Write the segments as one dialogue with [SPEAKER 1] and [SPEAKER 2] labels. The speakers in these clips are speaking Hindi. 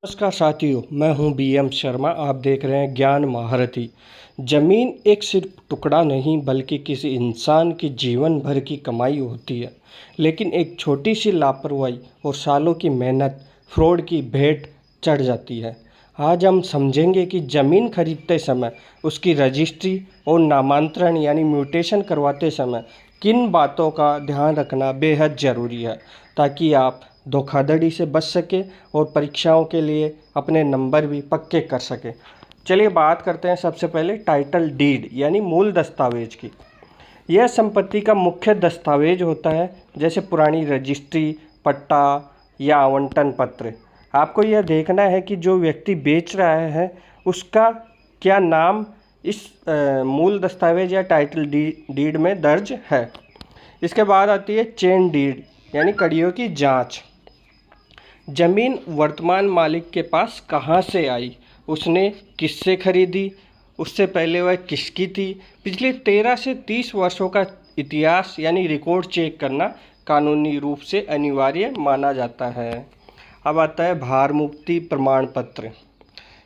[SPEAKER 1] नमस्कार साथियों, मैं हूं बीएम शर्मा। आप देख रहे हैं ज्ञान महारथी। ज़मीन एक सिर्फ टुकड़ा नहीं बल्कि किसी इंसान की जीवन भर की कमाई होती है। लेकिन एक छोटी सी लापरवाही और सालों की मेहनत फ्रॉड की भेंट चढ़ जाती है। आज हम समझेंगे कि ज़मीन खरीदते समय उसकी रजिस्ट्री और नामांतरण यानी म्यूटेशन करवाते समय किन बातों का ध्यान रखना बेहद ज़रूरी है, ताकि आप धोखाधड़ी से बच सके और परीक्षाओं के लिए अपने नंबर भी पक्के कर सके। चलिए बात करते हैं सबसे पहले टाइटल डीड यानी मूल दस्तावेज की। यह संपत्ति का मुख्य दस्तावेज होता है, जैसे पुरानी रजिस्ट्री, पट्टा या आवंटन पत्र। आपको यह देखना है कि जो व्यक्ति बेच रहा है उसका क्या नाम इस मूल दस्तावेज या टाइटल डीड में दर्ज है। इसके बाद आती है चेन डीड यानी कड़ियों की जांच। ज़मीन वर्तमान मालिक के पास कहाँ से आई, उसने किससे खरीदी, उससे पहले वह किसकी थी। पिछले 13 से 30 वर्षों का इतिहास यानी रिकॉर्ड चेक करना कानूनी रूप से अनिवार्य माना जाता है। अब आता है भार मुक्ति प्रमाण पत्र।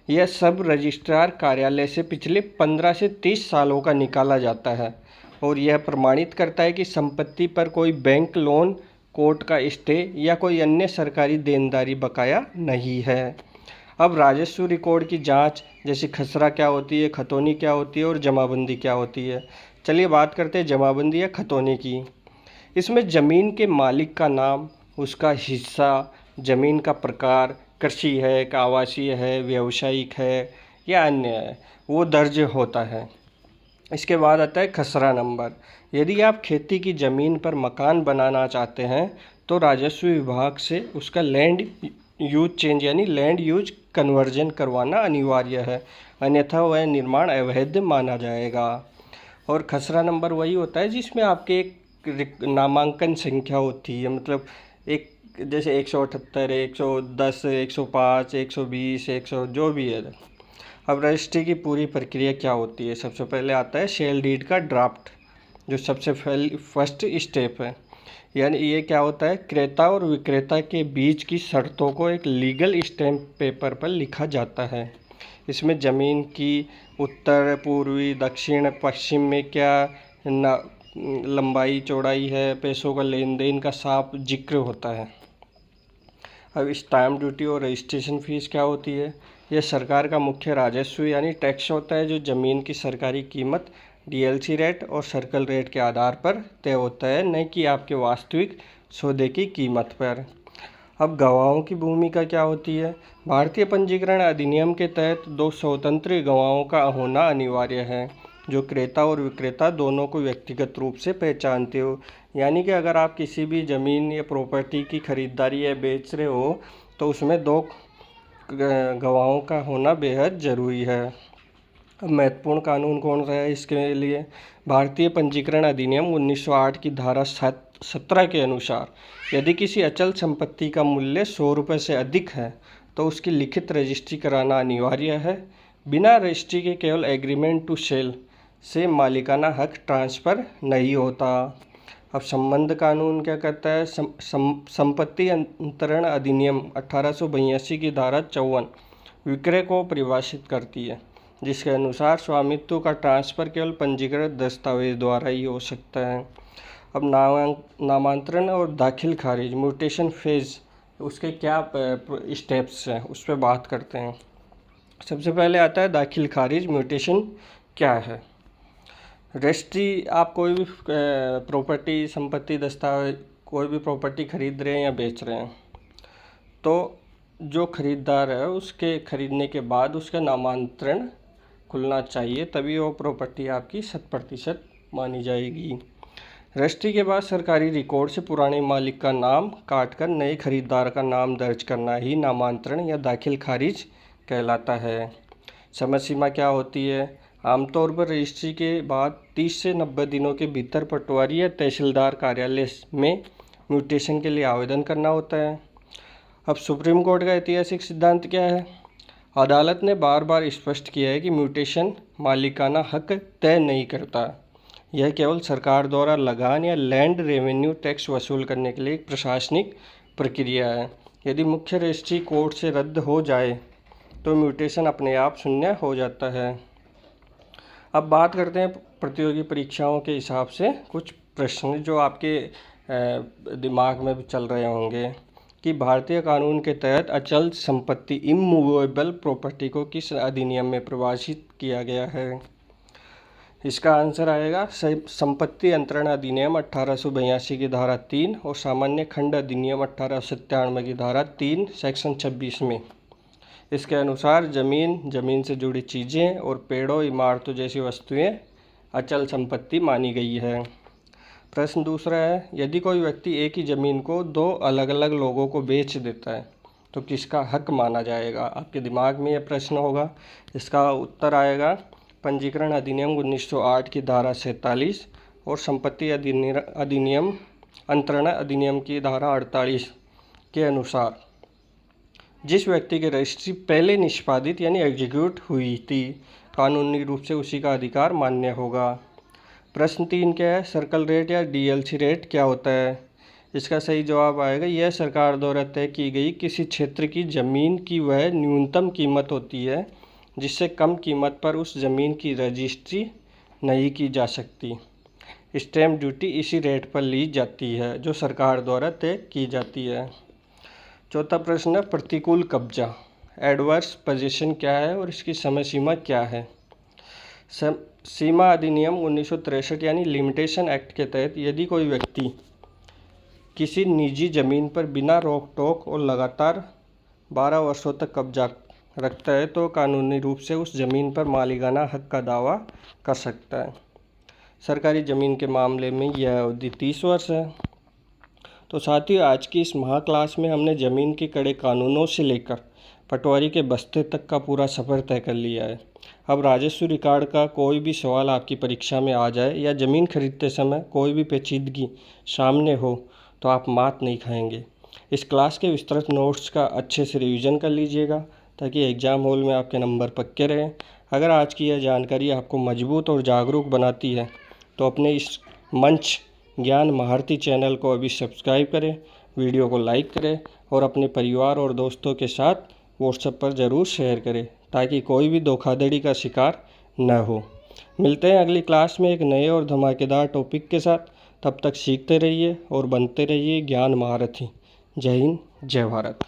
[SPEAKER 1] यह सब रजिस्ट्रार कार्यालय से पिछले 15 से 30 सालों का निकाला जाता है और यह प्रमाणित करता है कि संपत्ति पर कोई बैंक लोन, कोर्ट का स्टे या कोई अन्य सरकारी देनदारी बकाया नहीं है। अब राजस्व रिकॉर्ड की जांच, जैसे खसरा क्या होती है, खतौनी क्या होती है और जमाबंदी क्या होती है। चलिए बात करते हैं जमाबंदी या खतौनी की। इसमें ज़मीन के मालिक का नाम, उसका हिस्सा, ज़मीन का प्रकार, कृषि है, आवासीय है, व्यावसायिक है या अन्य है, वो दर्ज होता है। इसके बाद आता है खसरा नंबर। यदि आप खेती की ज़मीन पर मकान बनाना चाहते हैं तो राजस्व विभाग से उसका लैंड यूज चेंज यानी लैंड यूज कन्वर्जन करवाना अनिवार्य है, अन्यथा वह निर्माण अवैध माना जाएगा। और खसरा नंबर वही होता है जिसमें आपके एक नामांकन संख्या होती है, मतलब एक जैसे 178, 110, 105, 120, 100 जो भी है। अब रजिस्ट्री की पूरी प्रक्रिया क्या होती है। सबसे पहले आता है सेल डीड का ड्राफ्ट, जो सबसे फर्स्ट स्टेप है। यानी ये क्या होता है, क्रेता और विक्रेता के बीच की शर्तों को एक लीगल स्टैम्प पेपर पर लिखा जाता है। इसमें ज़मीन की उत्तर, पूर्वी, दक्षिण, पश्चिम में क्या लंबाई चौड़ाई है, पैसों का लेन देन का साफ जिक्र होता है। अब स्टैम्प ड्यूटी और रजिस्ट्रेशन फ़ीस क्या होती है। यह सरकार का मुख्य राजस्व यानी टैक्स होता है, जो ज़मीन की सरकारी कीमत डीएलसी रेट और सर्कल रेट के आधार पर तय होता है, न कि आपके वास्तविक सौदे की कीमत पर। अब गवाहों की भूमिका क्या होती है। भारतीय पंजीकरण अधिनियम के तहत 2 स्वतंत्र गवाहों का होना अनिवार्य है, जो क्रेता और विक्रेता दोनों को व्यक्तिगत रूप से पहचानते हो। यानी कि अगर आप किसी भी ज़मीन या प्रॉपर्टी की खरीदारी या बेच रहे हो तो उसमें 2 गवाहों का होना बेहद ज़रूरी है। अब महत्वपूर्ण कानून कौन सा है इसके लिए। भारतीय पंजीकरण अधिनियम 1908 की धारा 17 के अनुसार यदि किसी अचल संपत्ति का मूल्य 100 रुपये से अधिक है तो उसकी लिखित रजिस्ट्री कराना अनिवार्य है। बिना रजिस्ट्री के केवल एग्रीमेंट टू सेल से मालिकाना हक ट्रांसफ़र नहीं होता। अब संबंध कानून क्या कहता है। संपत्ति अंतरण अधिनियम 1882 की धारा 54 विक्रय को परिभाषित करती है, जिसके अनुसार स्वामित्व का ट्रांसफ़र केवल पंजीकृत दस्तावेज द्वारा ही हो सकता है। अब नामांतरण और दाखिल खारिज म्यूटेशन फेज़, उसके क्या स्टेप्स हैं उस पर बात करते हैं। सबसे पहले आता है दाखिल खारिज म्यूटेशन क्या है। रजिस्ट्री, आप कोई भी प्रॉपर्टी, संपत्ति, दस्तावेज, कोई भी प्रॉपर्टी खरीद रहे हैं या बेच रहे हैं तो जो खरीदार है उसके खरीदने के बाद उसका नामांतरण खुलना चाहिए, तभी वो प्रॉपर्टी आपकी 100% मानी जाएगी। रजिस्ट्री के बाद सरकारी रिकॉर्ड से पुराने मालिक का नाम काटकर नए खरीदार का नाम दर्ज करना ही नामांतरण या दाखिल खारिज कहलाता है। समय सीमा क्या होती है। आमतौर पर रजिस्ट्री के बाद 30 से 90 दिनों के भीतर पटवारी या तहसीलदार कार्यालय में म्यूटेशन के लिए आवेदन करना होता है। अब सुप्रीम कोर्ट का ऐतिहासिक सिद्धांत क्या है। अदालत ने बार बार स्पष्ट किया है कि म्यूटेशन मालिकाना हक तय नहीं करता, यह केवल सरकार द्वारा लगान या लैंड रेवेन्यू टैक्स वसूल करने के लिए एक प्रशासनिक प्रक्रिया है। यदि मुख्य रजिस्ट्री कोर्ट से रद्द हो जाए तो म्यूटेशन अपने आप शून्य हो जाता है। अब बात करते हैं प्रतियोगी परीक्षाओं के हिसाब से कुछ प्रश्न जो आपके दिमाग में भी चल रहे होंगे कि भारतीय कानून के तहत अचल संपत्ति इमूवेबल प्रॉपर्टी को किस अधिनियम में परिभाषित किया गया है। इसका आंसर आएगा संपत्ति अंतरण अधिनियम 1882 की धारा 3 और सामान्य खंड अधिनियम 1897 की धारा 3 सेक्शन 26 में। इसके अनुसार जमीन से जुड़ी चीज़ें और पेड़ों इमारतों जैसी वस्तुएं अचल संपत्ति मानी गई है। प्रश्न दूसरा है, यदि कोई व्यक्ति एक ही ज़मीन को दो अलग अलग लोगों को बेच देता है तो किसका हक माना जाएगा। आपके दिमाग में यह प्रश्न होगा। इसका उत्तर आएगा पंजीकरण अधिनियम 1908 की धारा 47 और संपत्ति अधिनियम अंतरण अधिनियम की धारा 48 के अनुसार जिस व्यक्ति की रजिस्ट्री पहले निष्पादित यानी एग्जीक्यूट हुई थी कानूनी रूप से उसी का अधिकार मान्य होगा। प्रश्न 3 क्या है, सर्कल रेट या डीएलसी रेट क्या होता है। इसका सही जवाब आएगा, यह सरकार द्वारा तय की गई किसी क्षेत्र की ज़मीन की वह न्यूनतम कीमत होती है जिससे कम कीमत पर उस ज़मीन की रजिस्ट्री नहीं की जा सकती। स्टैम्प ड्यूटी इसी रेट पर ली जाती है जो सरकार द्वारा तय की जाती है। चौथा प्रश्न है, प्रतिकूल कब्जा एडवर्स पोजीशन क्या है और इसकी समय सीमा क्या है। सीमा अधिनियम 1963 यानी लिमिटेशन एक्ट के तहत यदि कोई व्यक्ति किसी निजी ज़मीन पर बिना रोक टोक और लगातार 12 वर्षों तक कब्जा रखता है तो कानूनी रूप से उस ज़मीन पर मालिकाना हक का दावा कर सकता है। सरकारी ज़मीन के मामले में यह अवधि 30 वर्ष है। तो साथियों, आज की इस महा क्लास में हमने ज़मीन के कड़े कानूनों से लेकर पटवारी के बस्ते तक का पूरा सफ़र तय कर लिया है। अब राजस्व रिकॉर्ड का कोई भी सवाल आपकी परीक्षा में आ जाए या ज़मीन खरीदते समय कोई भी पेचीदगी सामने हो तो आप मात नहीं खाएंगे। इस क्लास के विस्तृत नोट्स का अच्छे से रिवीजन कर लीजिएगा ताकि एग्ज़ाम हॉल में आपके नंबर पक्के रहें। अगर आज की यह जानकारी आपको मजबूत और जागरूक बनाती है तो अपने इस मंच ज्ञान महारथी चैनल को अभी सब्सक्राइब करें, वीडियो को लाइक करें और अपने परिवार और दोस्तों के साथ व्हाट्सएप पर ज़रूर शेयर करें ताकि कोई भी धोखाधड़ी का शिकार न हो। मिलते हैं अगली क्लास में एक नए और धमाकेदार टॉपिक के साथ। तब तक सीखते रहिए और बनते रहिए ज्ञान महारथी। जय हिंद, जय भारत।